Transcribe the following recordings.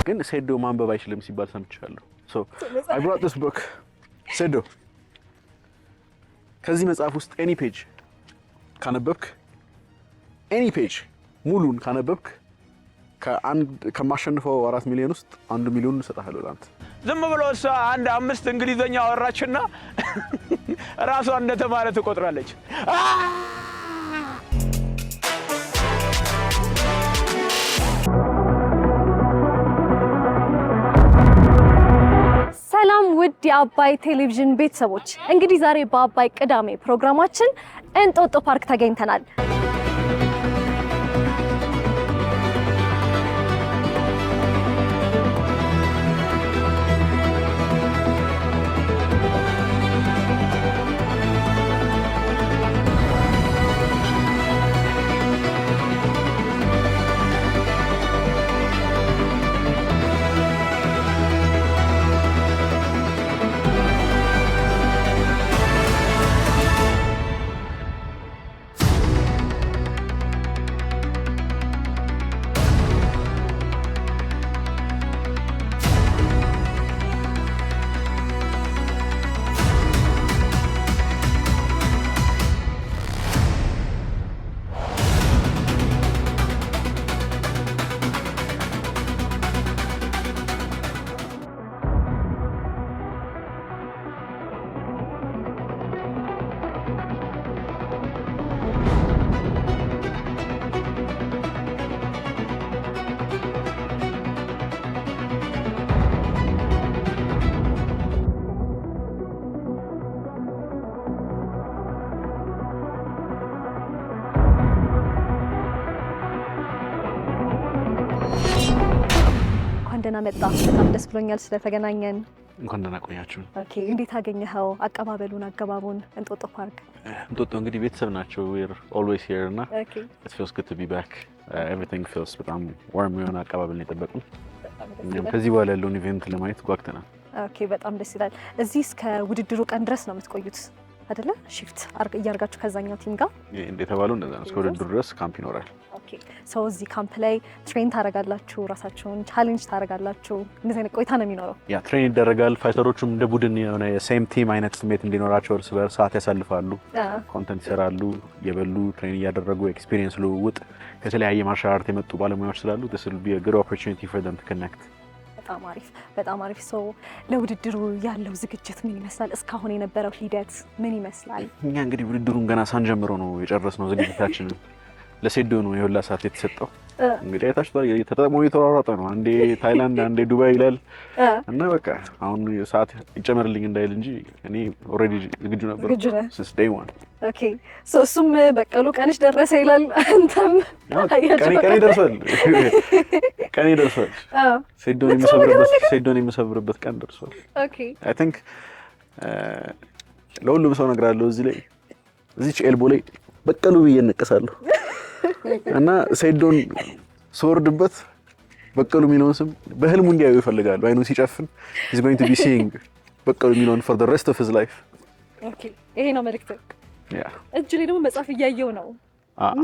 ግን ሴዶ ማንበብ አይችልም ሲባል ሰምቻለሁ። So I brought this book. ሴዶ ከዚህ መጽሐፍ ውስጥ any page ካነበብክ any page ሙሉን ካነበብክ ከማሸንፈው 4 ሚሊዮን ውስጥ 1 ሚሊዮን እሰጥሃለሁ ላንተ። ዝም ብሎ እሷ አንድ 5 እንግሊዘኛ አወራችና ራሷ እንደተማረ ትቆጥራለች። ሰላም ውድ የአባይ ቴሌቪዥን ቤተሰቦች፣ እንግዲህ ዛሬ በአባይ ቅዳሜ ፕሮግራማችን እንጦጦ ፓርክ ተገኝተናል። ደህና መጣ። በጣም ደስ ብሎኛል ስለተገናኘን። እንኳን ደህና ቆያችሁ። ኦኬ፣ እንዴት አገኘኸው አቀባበሉን አገባቡን? እንጦጦ ፓርክ እንጦጦ እንግዲህ ቤተሰብ ናቸው። we're always here እና ኦኬ it feels good to be back. Everything feels በጣም warm የሆነ አቀባበል ነው የጠበቅነው። እኛም ከዚህ በኋላ ያለውን ኢቨንት ለማየት ጓግተናል። ኦኬ፣ በጣም ደስ ይላል። እዚህ እስከ ውድድሩ ቀን ድረስ ነው የምትቆዩት አይደለ? ሺፍት እያደረጋችሁ ከዛኛው ቲም ጋር እንደተባለው እንደዛ ነው። እስከ ውድድሩ ድረስ ካምፕ ይኖራል። ኦኬ፣ ሰው እዚህ ካምፕ ላይ ትሬን ታደርጋላችሁ፣ ራሳችሁን ቻሌንጅ ታደርጋላችሁ። እንደዚህ አይነት ቆይታ ነው የሚኖረው። ያ ትሬን ይደረጋል። ፋይተሮቹም እንደ ቡድን የሆነ የሴም ቲም አይነት ስሜት እንዲኖራቸው እርስ በርስ ሰዓት ያሳልፋሉ፣ ኮንተንት ይሰራሉ፣ የበሉ ትሬን እያደረጉ ኤክስፒሪየንስ ልውውጥ ከተለያየ ማርሻል አርት የመጡ ባለሙያዎች ስላሉ this will be a good opportunity for them to connect. በጣም አሪፍ በጣም አሪፍ። ሰው ለውድድሩ ያለው ዝግጅት ምን ይመስላል? እስካሁን የነበረው ሂደት ምን ይመስላል? እኛ እንግዲህ ውድድሩን ገና ሳንጀምረው ነው የጨረስነው ዝግጅታችንን። ለሴዶ ነው የሁላ ሰዓት የተሰጠው። እንግዲህ አይታችኋል፣ ተጠቅሞ እየተሯሯጠ ነው። አንዴ ታይላንድ አንዴ ዱባይ ይላል እና በቃ አሁን ሰዓት ይጨመርልኝ እንዳይል እንጂ እኔ ኦልሬዲ ዝግጁ ነበር since day one። ኦኬ፣ እሱም በቀሉ ቀንሽ ደረሰ ይላል። አንተም ቀኔ ደርሷል። ቀኔ ደርሷል። ሴዶን የምሰብርበት ቀን ደርሷል። ኦኬ፣ አይ ቲንክ ለሁሉም ሰው እነግራለሁ እዚህ ላይ እዚች ኤልቦ ላይ በቀሉ ብዬ እነቀሳለሁ እና ሴዶን ስወርድበት በቀሉ የሚለውን ስም በህልሙ እንዲያዩ ይፈልጋሉ። አይኑን ሲጨፍን he's going to be seeing በቀሉ የሚለውን for the rest of his life። ኦኬ፣ ይሄ ነው መልእክት። ያ እጅ ላይ ደግሞ መጽሐፍ እያየው ነው።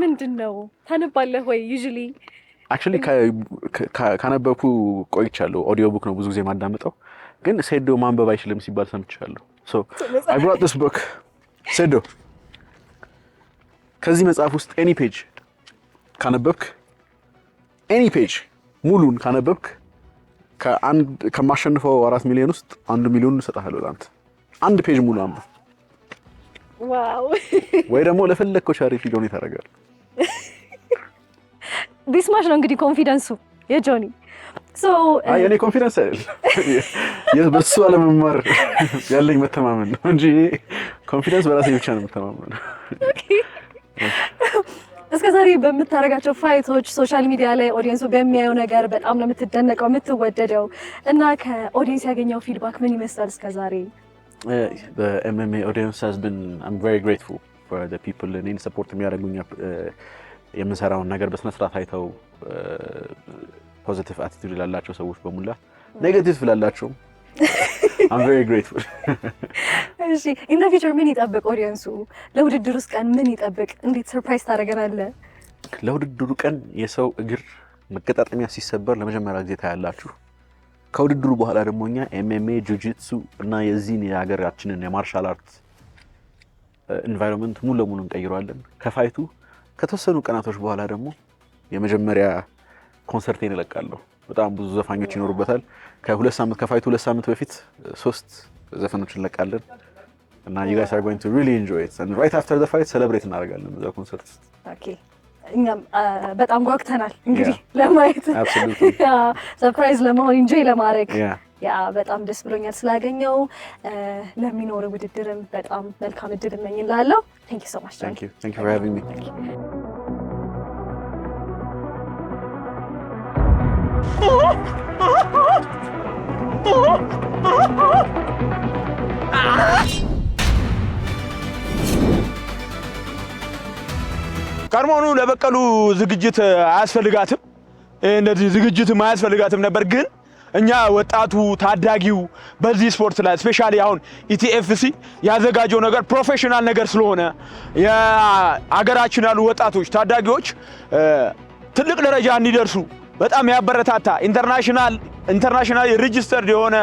ምንድነው ታነባለህ ወይ? usually actually ካነበብኩ ቆይቻለሁ። ኦዲዮ ቡክ ነው ብዙ ጊዜ ማዳመጠው፣ ግን ሴዶ ማንበብ አይችልም ሲባል ሰምቻለሁ። so I brought this book. ሴዶ ከዚህ መጽሐፍ ውስጥ any page ካነበብክ any page ሙሉን ካነበብክ ከማሸንፈው 4 ሚሊዮን ውስጥ 1 ሚሊዮን እሰጥሃለሁ ላንተ። አንድ ፔጅ ሙሉ አንብብ። ዋው! ወይ ደግሞ ለፈለግከው ቻሪቲ ዶኔት ታደርጋለህ። ዲስማሽ ነው እንግዲህ ኮንፊደንሱ የጆኒ። የኔ ኮንፊደንስ አይደል በሱ አለመማር ያለኝ መተማመን ነው እንጂ ኮንፊደንስ በራሴ ብቻ ነው መተማመን። እስከዛሬ በምታረጋቸው ፋይቶች ሶሻል ሚዲያ ላይ ኦዲየንሱ በሚያየው ነገር በጣም ነው የምትደነቀው የምትወደደው እና ከኦዲየንስ ያገኘው ፊድባክ ምን ይመስላል እስከዛሬ? The MMA audience has been, I'm very grateful for the people እኔን ሰፖርት የሚያደርጉኝ የምሰራውን ነገር በስነ ስርዓት አይተው ፖዚቲቭ አቲቲዩድ ላላቸው ሰዎች በሙላ ኔጌቲቭ ላላቸው I'm very grateful. እሺ in the future ምን ይጠብቅ ኦዲየንሱ? ለውድድሩስ ቀን ምን ይጠብቅ? እንዴት ሰርፕራይዝ ታደርገናለህ? ለውድድሩ ቀን የሰው እግር መገጣጠሚያ ሲሰበር ለመጀመሪያ ጊዜ ታያላችሁ። ከውድድሩ በኋላ ደግሞ እኛ ኤምኤምኤ ጁጂትሱ እና የዚህን የሀገራችንን የማርሻል አርት ኢንቫይሮንመንት ሙሉ ለሙሉ እንቀይረዋለን። ከፋይቱ ከተወሰኑ ቀናቶች በኋላ ደግሞ የመጀመሪያ ኮንሰርቴን እለቃለሁ። በጣም ብዙ ዘፋኞች ይኖሩበታል። ከፋይቱ 2 ሳምንት በፊት 3 ዘፈኖች እንለቃለን እና you guys are going to really enjoy it and right after the fight celebrate እናደርጋለን በዛ ኮንሰርት። ኦኬ እኛም በጣም ጓጉተናል እንግዲህ ለማየት ሰርፕራይዝ ለመሆን ኢንጆይ ለማድረግ በጣም ደስ ብሎኛል ስላገኘው። ለሚኖር ውድድርም በጣም መልካም እድል እመኝልሃለሁ። thank you so much. Thank you for having me. ቀድሞውኑ ለበቀሉ ዝግጅት አያስፈልጋትም፣ እንደዚህ ዝግጅት አያስፈልጋትም ነበር። ግን እኛ ወጣቱ ታዳጊው በዚህ ስፖርት ላይ ስፔሻሊ አሁን ኢቲኤፍሲ ያዘጋጀው ነገር ፕሮፌሽናል ነገር ስለሆነ የአገራችን ያሉ ወጣቶች ታዳጊዎች ትልቅ ደረጃ እንዲደርሱ በጣም ያበረታታ ኢንተርናሽናል ሬጂስተርድ የሆነ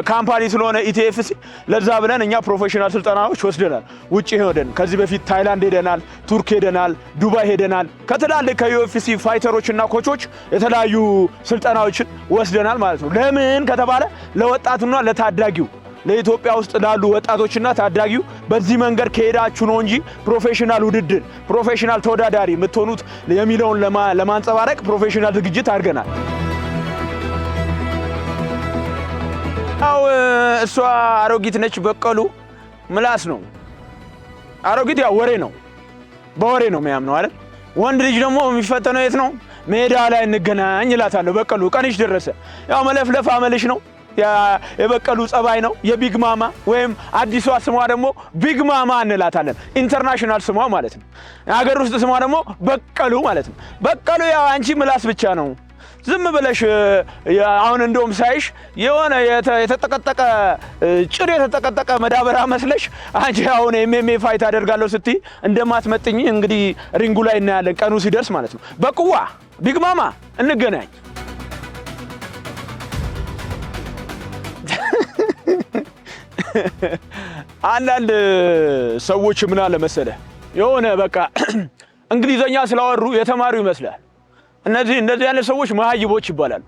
ካምፓኒ ስለሆነ ኢቲኤፍሲ ለዛ ብለን እኛ ፕሮፌሽናል ስልጠናዎች ወስደናል። ውጪ ሄደን ከዚህ በፊት ታይላንድ ሄደናል፣ ቱርክ ሄደናል፣ ዱባይ ሄደናል። ከትላልቅ ከዩኤፍሲ ፋይተሮች እና ኮቾች የተለያዩ ስልጠናዎችን ወስደናል ማለት ነው። ለምን ከተባለ ለወጣቱና ለታዳጊው ለኢትዮጵያ ውስጥ ላሉ ወጣቶችና ታዳጊው በዚህ መንገድ ከሄዳችሁ ነው እንጂ ፕሮፌሽናል ውድድር ፕሮፌሽናል ተወዳዳሪ የምትሆኑት የሚለውን ለማንጸባረቅ ፕሮፌሽናል ዝግጅት አድርገናል። አው እሷ አሮጊት ነች፣ በቀሉ ምላስ ነው። አሮጊት ያው ወሬ ነው፣ በወሬ ነው የሚያምነው አይደል? ወንድ ልጅ ደግሞ የሚፈተነው የት ነው? ሜዳ ላይ እንገናኝ እላታለሁ። በቀሉ ቀንሽ ደረሰ። ያው መለፍለፍ አመልሽ ነው። የበቀሉ ጸባይ ነው። የቢግ ማማ ወይም አዲሷ ስሟ ደግሞ ቢግ ማማ እንላታለን። ኢንተርናሽናል ስሟ ማለት ነው። ሀገር ውስጥ ስሟ ደግሞ በቀሉ ማለት ነው። በቀሉ ያው አንቺ ምላስ ብቻ ነው። ዝም ብለሽ አሁን እንደውም ሳይሽ የሆነ የተጠቀጠቀ ጭድ የተጠቀጠቀ መዳበራ መስለሽ አንቺ አሁን ኤምኤምኤ ፋይት አደርጋለሁ ስትይ እንደማትመጥኝ እንግዲህ ሪንጉ ላይ እናያለን ቀኑ ሲደርስ ማለት ነው። በቅዋ ቢግ ማማ እንገናኝ። አንዳንድ ሰዎች ምን አለ መሰለህ የሆነ በቃ እንግሊዘኛ ስላወሩ የተማሩ ይመስላል። እንደዚህ ያለ ሰዎች መሃይቦች ይባላሉ።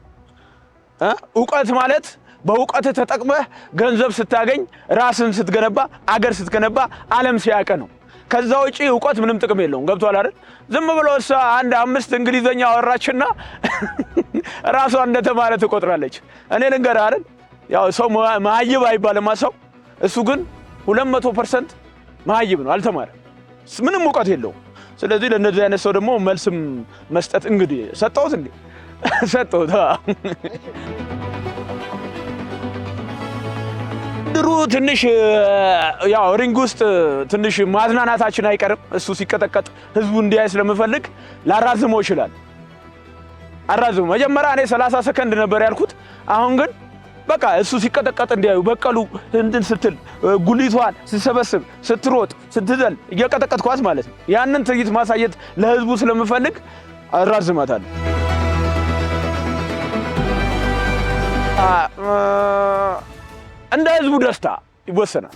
ዕውቀት ማለት በዕውቀት ተጠቅመህ ገንዘብ ስታገኝ ራስን ስትገነባ አገር ስትገነባ ዓለም ሲያቀ ነው። ከዛ ውጪ ዕውቀት ምንም ጥቅም የለውም። ገብቷል አይደል? ዝም ብሎ እሷ 5 እንግሊዘኛ አወራችና ራሷ እንደተማረ ትቆጥራለች። እኔ ልንገርህ አይደል ያው ሰው መሃይብ አይባልም ሰው። እሱ ግን 200% መሃይብ ነው፣ አልተማረም፣ ምንም ዕውቀት የለውም። ስለዚህ ለነዚህ አይነት ሰው ደግሞ መልስም መስጠት እንግዲህ ሰጠሁት እንዴ ሰጠሁት። ድሩ ትንሽ ያው ሪንግ ውስጥ ትንሽ ማዝናናታችን አይቀርም። እሱ ሲቀጠቀጥ ህዝቡ እንዲያይ ስለምፈልግ ላራዝመው ይችላል። አራዝሙ። መጀመሪያ እኔ 30 ሰከንድ ነበር ያልኩት። አሁን ግን በቃ እሱ ሲቀጠቀጥ እንዲያዩ በቀሉ እንትን ስትል ጉሊቷን ስትሰበስብ ስትሮጥ ስትዘል እየቀጠቀጥኳት ማለት ነው። ያንን ትዕይንት ማሳየት ለህዝቡ ስለምፈልግ አራዝማታለሁ። እንደ ህዝቡ ደስታ ይወሰናል።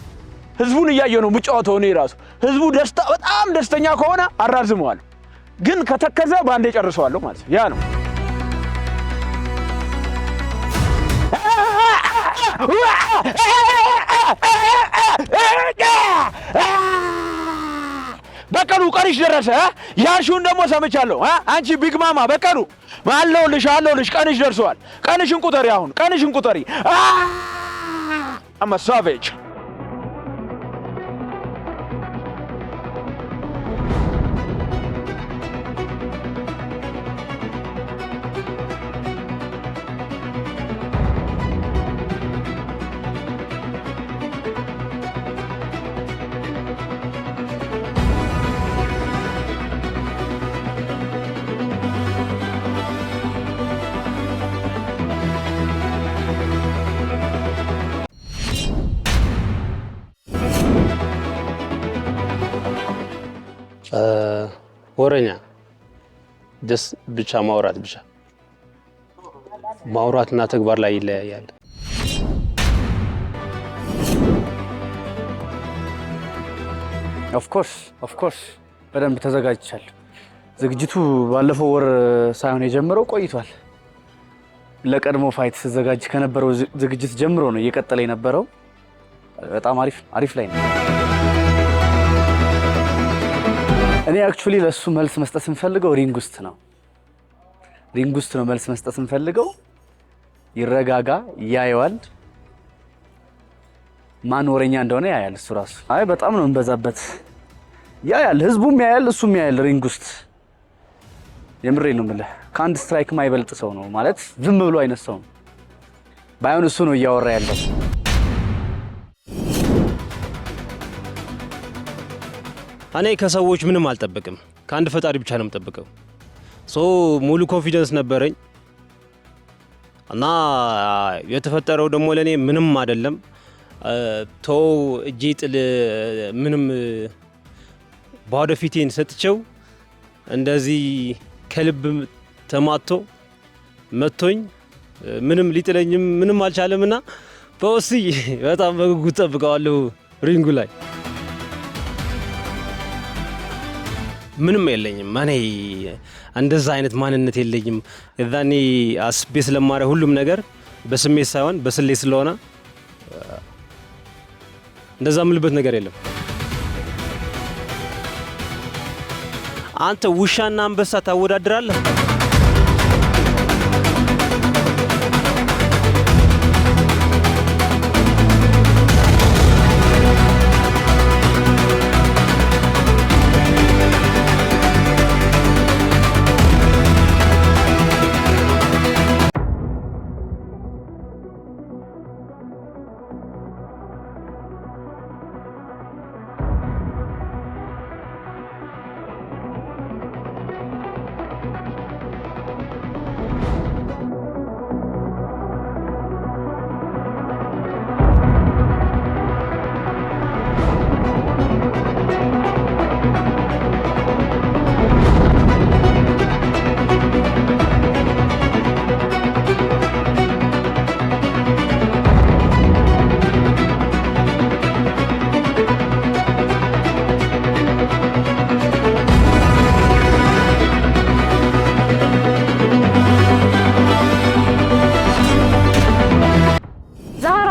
ህዝቡን እያየ ነው የምጫወተው እኔ ራሱ። ህዝቡ ደስታ በጣም ደስተኛ ከሆነ አራዝመዋለሁ፣ ግን ከተከዘ ባንዴ ጨርሰዋለሁ ማለት ነው። ያ ነው በቀሉ ቀንሽ ደረሰ። ያልሽውን ደግሞ ሰምቻለሁ። አንቺ ቢግ ማማ በቀሉ አለሁልሽ ቀንሽ ደርሷል። ቀንሽን ቁጠሪ፣ አሁን ቀንሽን ቁጠሪ። I'm a savage. ወረኛ ደስ ብቻ ማውራት ብቻ ማውራትና ተግባር ላይ ይለያያል። ኦፍ ኮርስ በደንብ ተዘጋጅቻለሁ። ዝግጅቱ ባለፈው ወር ሳይሆን የጀመረው ቆይቷል። ለቀድሞ ፋይት ስዘጋጅ ከነበረው ዝግጅት ጀምሮ ነው እየቀጠለ የነበረው። በጣም አሪፍ ላይ ነው። እኔ አክቹሊ ለሱ መልስ መስጠት እንፈልገው ሪንግ ውስጥ ነው መልስ መስጠት እንፈልገው። ይረጋጋ፣ ያየዋል፣ ማን ወረኛ እንደሆነ ያያል እሱ ራሱ። አይ በጣም ነው እንበዛበት። ያያል፣ ህዝቡም ያያል፣ እሱም ያያል ሪንግ ውስጥ። የምሬ ነው የምልህ፣ ከአንድ ስትራይክ ማይበልጥ ሰው ነው ማለት ዝም ብሎ አይነት ሰው ነው። ባይሆን እሱ ነው እያወራ ያለው። እኔ ከሰዎች ምንም አልጠብቅም፣ ከአንድ ፈጣሪ ብቻ ነው የምጠብቀው። ሙሉ ኮንፊደንስ ነበረኝ እና የተፈጠረው ደግሞ ለኔ ምንም አይደለም። እጄ ጥል ምንም ባዶ ፊቴን ሰጥቼው እንደዚህ ከልብ ተማቶ መቶኝ ምንም ሊጥለኝም ምንም አልቻለምና በወስይ በጣም በጉጉት ጠብቀዋለሁ ሪንጉ ላይ። ምንም የለኝም እኔ እንደዛ አይነት ማንነት የለኝም። እዛኔ አስቤ ስለማረ ሁሉም ነገር በስሜት ሳይሆን በስሌት ስለሆነ እንደዛ ምልበት ነገር የለም። አንተ ውሻና አንበሳ ታወዳድራለህ?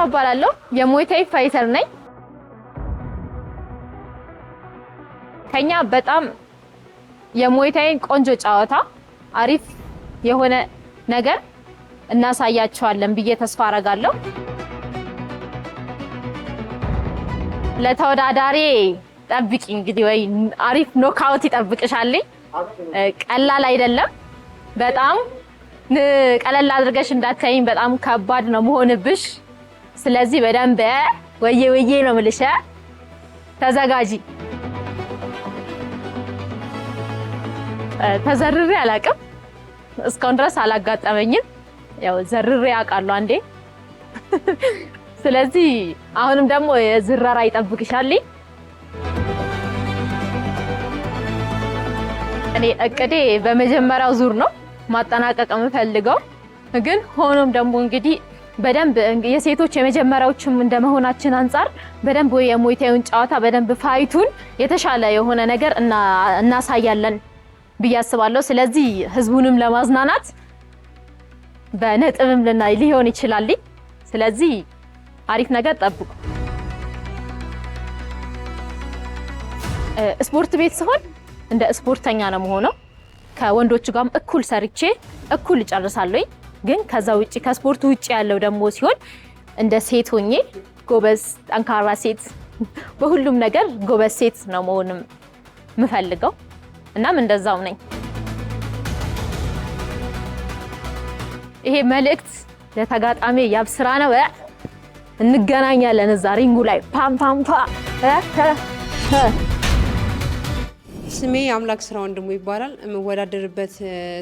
እባላለሁ የሙይታይ ፋይተር ነኝ። ከኛ በጣም የሙይታይን ቆንጆ ጨዋታ አሪፍ የሆነ ነገር እናሳያቸዋለን ብዬ ተስፋ አረጋለሁ። ለተወዳዳሪ ጠብቂ እንግዲህ ወይ አሪፍ ኖካውት ይጠብቅሻል። ቀላል አይደለም። በጣም ቀለል አድርገሽ እንዳታይኝ፣ በጣም ከባድ ነው መሆንብሽ። ስለዚህ በደንብ ወዬ ነው የምልሽ፣ ተዘጋጂ። ተዘርሬ አላውቅም እስካሁን ድረስ አላጋጠመኝም። ያው ዘርሬ አውቃለሁ አንዴ። ስለዚህ አሁንም ደግሞ የዝረራ ይጠብቅሻል። እኔ እቅዴ በመጀመሪያው ዙር ነው ማጠናቀቅ የምፈልገው። ግን ሆኖም ደግሞ እንግዲህ በደንብ የሴቶች የመጀመሪያዎችም እንደመሆናችን አንፃር በደንብ የሙይታዩን ጨዋታ በደንብ ፋይቱን የተሻለ የሆነ ነገር እናሳያለን ብዬ አስባለሁ። ስለዚህ ህዝቡንም ለማዝናናት በነጥብም ሊሆን ይችላል። ስለዚህ አሪፍ ነገር ጠብቁ። ስፖርት ቤት ሲሆን እንደ ስፖርተኛ ነው የምሆነው። ከወንዶች ጋርም እኩል ሰርቼ እኩል እጨርሳለሁ። ግን ከዛ ውጪ ከስፖርቱ ውጪ ያለው ደግሞ ሲሆን እንደ ሴት ሆኜ ጎበዝ ጠንካራ ሴት፣ በሁሉም ነገር ጎበዝ ሴት ነው መሆንም የምፈልገው። እናም እንደዛው ነኝ። ይሄ መልእክት ለተጋጣሚ ያብስራ ነው። እንገናኛለን እዛ ሪንጉ ላይ ፓም ፓም ፓ። ስሜ አምላክ ስራ ወንድሙ ይባላል። የምወዳደርበት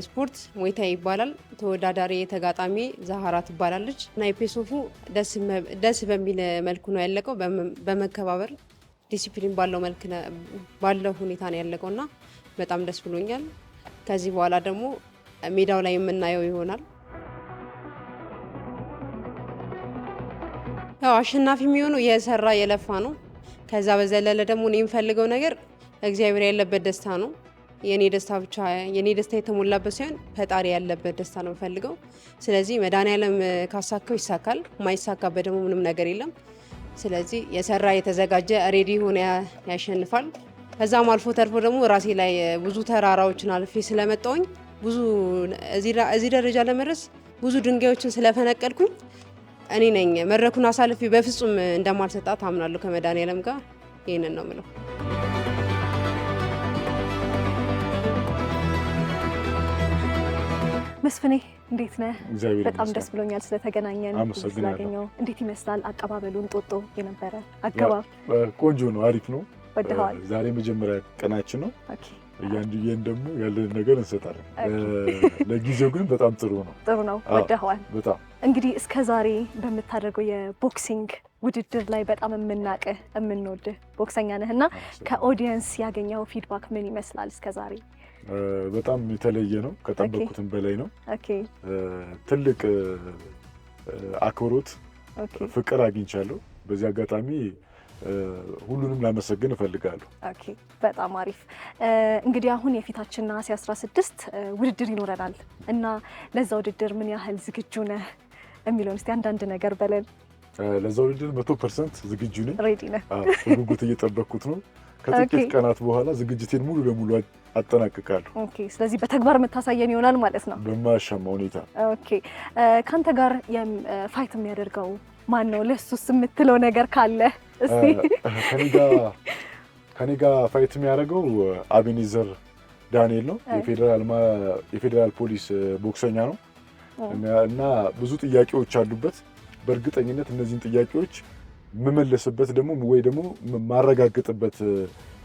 ስፖርት ሙይታይ ይባላል። ተወዳዳሪ ተጋጣሚ ዛሃራ ትባላለች እና የፔሶፉ ደስ በሚል መልኩ ነው ያለቀው። በመከባበር ዲሲፕሊን ባለው ሁኔታ ነው ያለቀውና በጣም ደስ ብሎኛል። ከዚህ በኋላ ደግሞ ሜዳው ላይ የምናየው ይሆናል። ያው አሸናፊ የሚሆነው የሰራ የለፋ ነው። ከዛ በዘለለ ደግሞ እኔ የምፈልገው ነገር እግዚአብሔር ያለበት ደስታ ነው። የኔ ደስታ የተሞላበት ሳይሆን ፈጣሪ ያለበት ደስታ ነው የምፈልገው። ስለዚህ መድኃኒዓለም ካሳካው ይሳካል፣ ማይሳካበት ደግሞ ምንም ነገር የለም። ስለዚህ የሰራ የተዘጋጀ ሬዲ ሆነ ያሸንፋል። ከዛም አልፎ ተርፎ ደግሞ ራሴ ላይ ብዙ ተራራዎችን አልፌ ስለመጣሁኝ ብዙ እዚህ ደረጃ ለመድረስ ብዙ ድንጋዮችን ስለፈነቀልኩኝ እኔ ነኝ መድረኩን አሳልፌ በፍጹም እንደማልሰጣት አምናለሁ ከመድኃኒዓለም ጋር። ይህንን ነው የምለው። መስፍኔ እንዴት ነህ? በጣም ደስ ብሎኛል ስለተገናኘን ስላገኘው። እንዴት ይመስላል አቀባበሉን? ጦጦ የነበረ አገባብ ቆንጆ ነው፣ አሪፍ ነው። ወደዋል። ዛሬ መጀመሪያ ቀናችን ነው። እያንዱዬን ደግሞ ያለን ነገር እንሰጣለን። ለጊዜው ግን በጣም ጥሩ ነው። ጥሩ ነው። ወደዋል በጣም እንግዲህ እስከ ዛሬ በምታደርገው የቦክሲንግ ውድድር ላይ በጣም የምናቅህ የምንወድህ ቦክሰኛ ነህ እና ከኦዲየንስ ያገኘው ፊድባክ ምን ይመስላል እስከ ዛሬ? በጣም የተለየ ነው። ከጠበቅኩትም በላይ ነው። ትልቅ አክብሮት፣ ፍቅር አግኝቻለሁ። በዚህ አጋጣሚ ሁሉንም ላመሰግን እፈልጋለሁ። ኦኬ፣ በጣም አሪፍ። እንግዲህ አሁን የፊታችን ነሐሴ 16 ውድድር ይኖረናል እና ለዛ ውድድር ምን ያህል ዝግጁ ነህ የሚለውን እስቲ አንዳንድ ነገር በለን። ለዛ ውድድር 100% ዝግጁ ነኝ። ሬዲ ነህ? በጉጉት እየጠበቅኩት ነው። ከጥቂት ቀናት በኋላ ዝግጅቴን ሙሉ ለሙሉ አጠናቅቃለሁ። ኦኬ፣ ስለዚህ በተግባር የምታሳየን ይሆናል ማለት ነው። በማያሻማ ሁኔታ። ኦኬ፣ ካንተ ጋር ፋይት የሚያደርገው ማን ነው? ለሱስ የምትለው ነገር ካለ እስቲ። ከኔ ጋር ፋይት የሚያደርገው አቤኔዘር ዳንኤል ነው። የፌዴራል ፖሊስ ቦክሰኛ ነው እና ብዙ ጥያቄዎች አሉበት። በእርግጠኝነት እነዚህን ጥያቄዎች የምመለስበት ደግሞ ወይ ደግሞ ማረጋግጥበት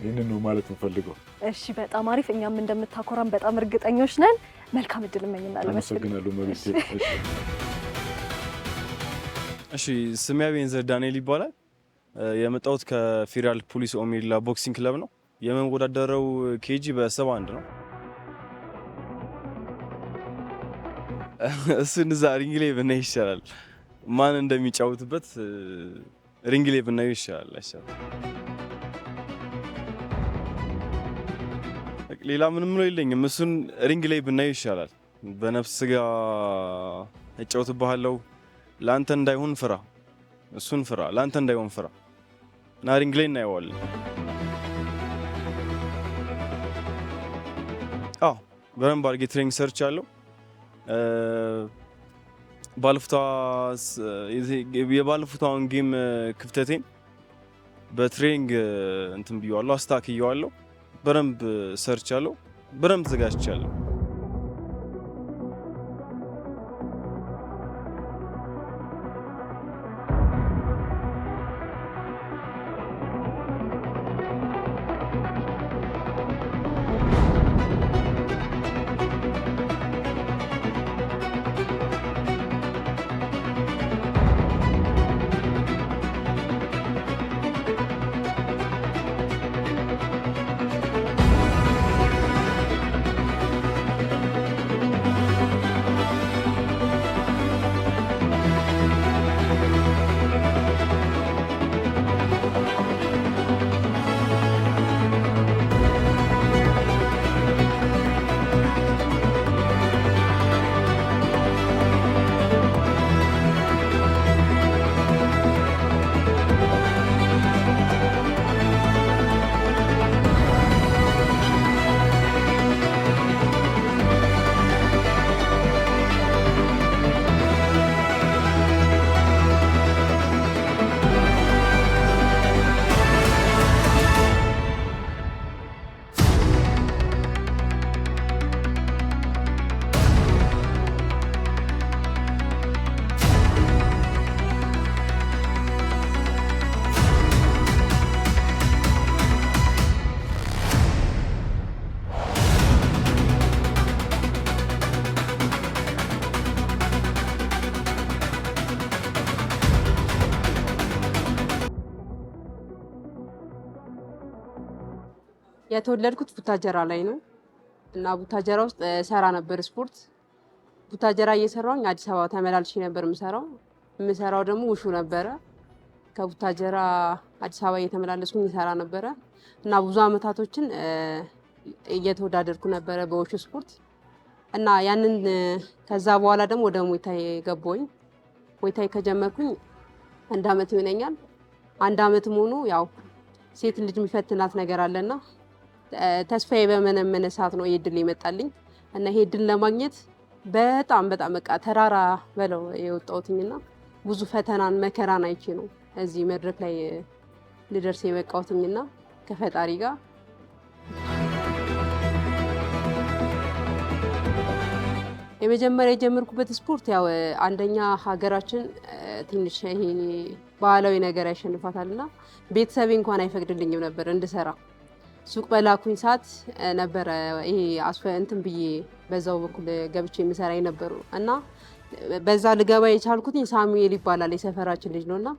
ይህንን ነው ማለት የምፈልገው። እሺ፣ በጣም አሪፍ። እኛም እንደምታኮራን በጣም እርግጠኞች ነን። መልካም እድል እመኝልሃለሁ። አመሰግናለሁ መቤቴ። እሺ፣ ስሜ አቤኔዘር ዳንኤል ይባላል። የመጣሁት ከፌዴራል ፖሊስ ኦሜድላ ቦክሲንግ ክለብ ነው። የምወዳደረው ኬጂ በ71 ነው። እሱን እዛ ሪንግ ላይ ብናይ ይሻላል። ማን እንደሚጫወትበት ሪንግ ላይ ብናየው ይሻላል። ሌላ ምንም ነው የለኝም። እሱን ሪንግ ላይ ብናየው ይሻላል። በነፍስ ስጋ እጫወትብሃለሁ። ለአንተ እንዳይሆን ፍራ፣ እሱን ፍራ፣ ለአንተ እንዳይሆን ፍራ እና ሪንግ ላይ እናየዋለን። አዎ በደንብ አድርጌ ትሬኒንግ ሰርች አለው። የባለፉታውን ጌም ክፍተቴን በትሬኒንግ እንትን ብየዋለሁ፣ አስተካክየዋለሁ። በደንብ ሰርች አለው፣ በደንብ ተዘጋጅቻለሁ። የተወለድኩት ቡታጀራ ላይ ነው እና ቡታጀራ ውስጥ ሰራ ነበር ስፖርት። ቡታጀራ እየሰራሁኝ አዲስ አበባ ተመላልሼ ነበር የምሰራው ደግሞ ውሹ ነበረ። ከቡታጀራ አዲስ አበባ እየተመላለስኩኝ ይሰራ ነበረ እና ብዙ አመታቶችን እየተወዳደርኩ ነበረ በወሹ ስፖርት እና ያንን ከዛ በኋላ ደግሞ ወደ ሙይታይ ገባሁኝ። ሙይታይ ከጀመርኩኝ 1 አመት ይሆነኛል። 1 አመት ሆኖ ያው ሴት ልጅ የሚፈትናት ነገር አለና ተስፋዬ በመነመነ ሰዓት ነው ይሄ ድል ይመጣልኝ እና ይሄ ድል ለማግኘት በጣም በቃ ተራራ በለው የወጣሁትኝና ብዙ ፈተናን መከራን አይቼ ነው እዚህ መድረክ ላይ ልደርስ የበቃሁትኝና ከፈጣሪ ጋር የመጀመሪያ የጀመርኩበት ስፖርት ያው አንደኛ ሀገራችን ትንሽ ይሄ ባህላዊ ነገር ያሸንፋታልና ቤተሰቤ እንኳን አይፈቅድልኝም ነበር እንድሰራ። ሱቅ በላኩኝ ሰዓት ነበር ይሄ እንትን ብዬ በዛው በኩል ገብቼ የምሰራ የነበሩ እና በዛ ልገባ የቻልኩት ሳሙኤል ይባላል የሰፈራችን ልጅ ነውና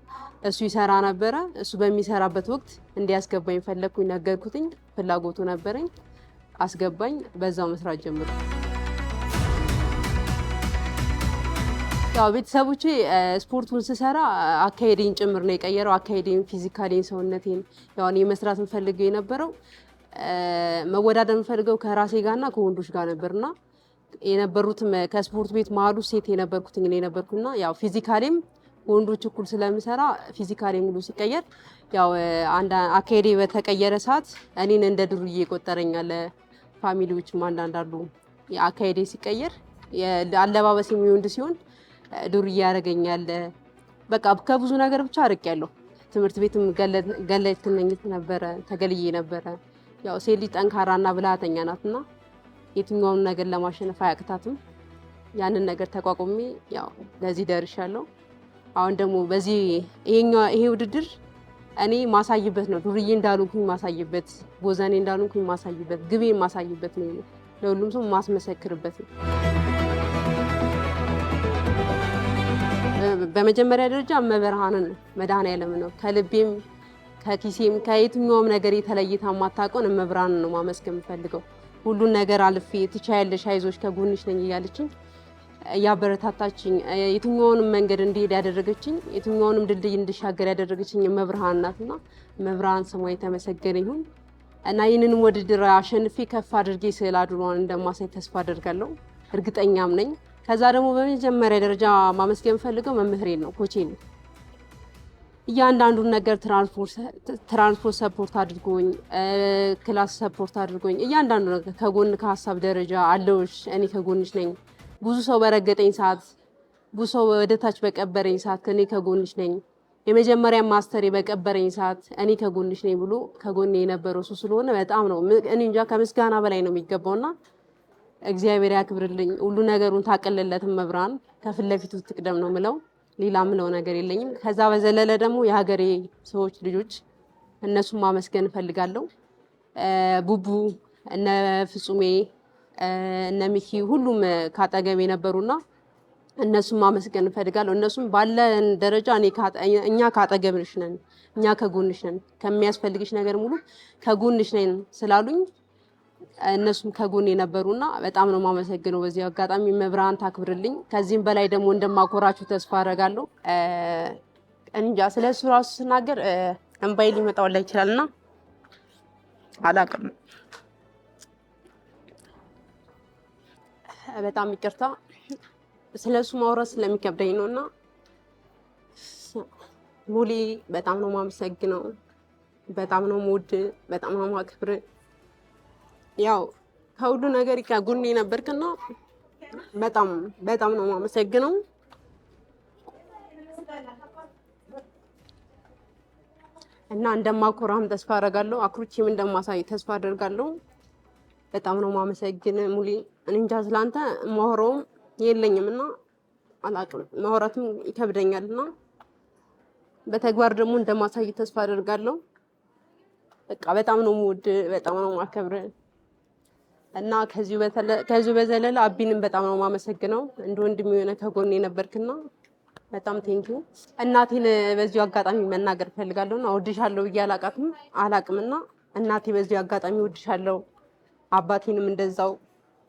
እሱ ይሰራ ነበረ። እሱ በሚሰራበት ወቅት እንዲያስገባኝ ፈለኩኝ፣ ነገርኩትኝ፣ ፍላጎቱ ነበረኝ፣ አስገባኝ። በዛው መስራት ጀመርኩ። ያው ቤተሰቦቼ ስፖርቱን ስሰራ አካሄዴን ጭምር ነው የቀየረው። አካሄዴን፣ ፊዚካሌን፣ ሰውነቴን ያው እኔ መስራት የምፈልገው የነበረው መወዳደር የምፈልገው ከራሴ ጋርና ከወንዶች ጋር ነበርና የነበሩትም ከስፖርት ቤት መሀሉ ሴት የነበርኩት እኔ ነበርኩና ያው ፊዚካሌም ወንዶች እኩል ስለምሰራ ፊዚካሌ ሙሉ ሲቀየር ያው አካሄዴ በተቀየረ ሰዓት እኔን እንደ ድሩዬ ይቆጠረኛል። ፋሚሊዎችም አንዳንድ አሉ አካሄዴ ሲቀየር አለባበስ የሚወንድ ሲሆን ዱርዬ ያደርገኛል። በቃ ከብዙ ነገር ብቻ አርቄያለሁ። ትምህርት ቤትም ገለልተኝነት ነበረ፣ ተገልዬ ነበረ። ያው ሴት ልጅ ጠንካራና ብልሃተኛ ናትና የትኛውም ነገር ለማሸነፍ አያቅታትም። ያንን ነገር ተቋቁሜ ያው ለዚህ ደርሻለሁ። አሁን ደግሞ በዚህ ይሄ ውድድር እኔ ማሳይበት ነው። ዱርዬ እንዳልኩኝ ማሳይበት፣ ቦዘኔ እንዳልኩኝ ማሳይበት፣ ግቤን ማሳይበት ነው። ለሁሉም ሰው ማስመሰክርበት ነው። በመጀመሪያ ደረጃ መብርሃንን መድኃኔዓለም ነው። ከልቤም ከኪሴም ከየትኛውም ነገር የተለይታ ማታውቀውን መብርሃንን ነው ማመስገን የምፈልገው። ሁሉን ነገር አልፌ ትቻያለሽ፣ አይዞሽ፣ ከጎንሽ ነኝ እያለችኝ እያበረታታችኝ የትኛውንም መንገድ እንዲሄድ ያደረገችኝ የትኛውንም ድልድይ እንድሻገር ያደረገችኝ መብርሃን ናትና መብርሃን ስሟ የተመሰገነ ይሁን እና ይህንንም ውድድር አሸንፌ ከፍ አድርጌ ስዕል አድኗን እንደማሳይ ተስፋ አደርጋለሁ፣ እርግጠኛም ነኝ። ከዛ ደግሞ በመጀመሪያ ደረጃ ማመስገን የምፈልገው መምህሬን ነው፣ ኮቼን ነው። እያንዳንዱን ነገር ትራንስፖርት ሰፖርት አድርጎኝ፣ ክላስ ሰፖርት አድርጎኝ፣ እያንዳንዱ ነገር ከጎን ከሀሳብ ደረጃ አለውሽ፣ እኔ ከጎንሽ ነኝ። ብዙ ሰው በረገጠኝ ሰዓት፣ ብዙ ሰው ወደታች በቀበረኝ ሰዓት እኔ ከጎንሽ ነኝ። የመጀመሪያ ማስተር በቀበረኝ ሰዓት እኔ ከጎንሽ ነኝ ብሎ ከጎኔ የነበረው እሱ ስለሆነ በጣም ነው እኔ እንጃ ከምስጋና በላይ ነው የሚገባውና እግዚአብሔር ያክብርልኝ። ሁሉ ነገሩን ታቀለለትም መብራን ከፊት ለፊቱ ትቅደም ነው ምለው፣ ሌላ ምለው ነገር የለኝም። ከዛ በዘለለ ደግሞ የሀገሬ ሰዎች ልጆች እነሱን ማመስገን እፈልጋለሁ። ቡቡ፣ እነ ፍጹሜ፣ እነ ሚኪ ሁሉም ካጠገብ የነበሩና እነሱን ማመስገን እፈልጋለሁ። እነሱም ባለን ደረጃ እኛ ካጠገብሽ ነን፣ እኛ ከጎንሽ ነን፣ ከሚያስፈልግሽ ነገር ሙሉ ከጎንሽ ነን ስላሉኝ እነሱም ከጎን የነበሩና በጣም ነው ማመሰግነው። በዚህ አጋጣሚ መብራን ታክብርልኝ። ከዚህም በላይ ደግሞ እንደማኮራችሁ ተስፋ አደርጋለሁ። እንጃ ስለሱ ራሱ ስናገር እንባይ ሊመጣው ላይ ይችላልና አላቅም። በጣም ይቅርታ ስለሱ ማውራት ስለሚከብደኝ ነውና ሙሌ በጣም ነው ማመሰግነው። በጣም ነው ሙድ፣ በጣም ነው ማክብር። ያው ከሁሉ ነገር ከጎኔ ነበርክና በጣም ነው ማመሰግነው እና እንደማኮራም ተስፋ አደርጋለሁ። አክሩቺም እንደማሳይ ተስፋ አደርጋለሁ። በጣም ነው ማመሰግን ሙሌ። እንጃ ስላንተ ማወራውም የለኝምና አላቅም፣ ማወራትም ይከብደኛልና በተግባር ደግሞ እንደማሳይ ተስፋ አደርጋለሁ። በቃ በጣም ነው ሙድ፣ በጣም ነው ማከብር እና ከዚሁ በዘለለ አቢንም በጣም ነው ማመሰግነው። እንደ ወንድም የሆነ ከጎኔ ነበርክና በጣም ቴንኪው። እናቴን በዚሁ አጋጣሚ መናገር ፈልጋለሁና እወድሻለሁ ብዬ አላቅምና እናቴ በዚሁ አጋጣሚ እወድሻለሁ፣ አባቴንም እንደዛው።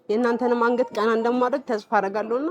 የእናንተንም አንገት ቀና እንደማድረግ ተስፋ አደርጋለሁና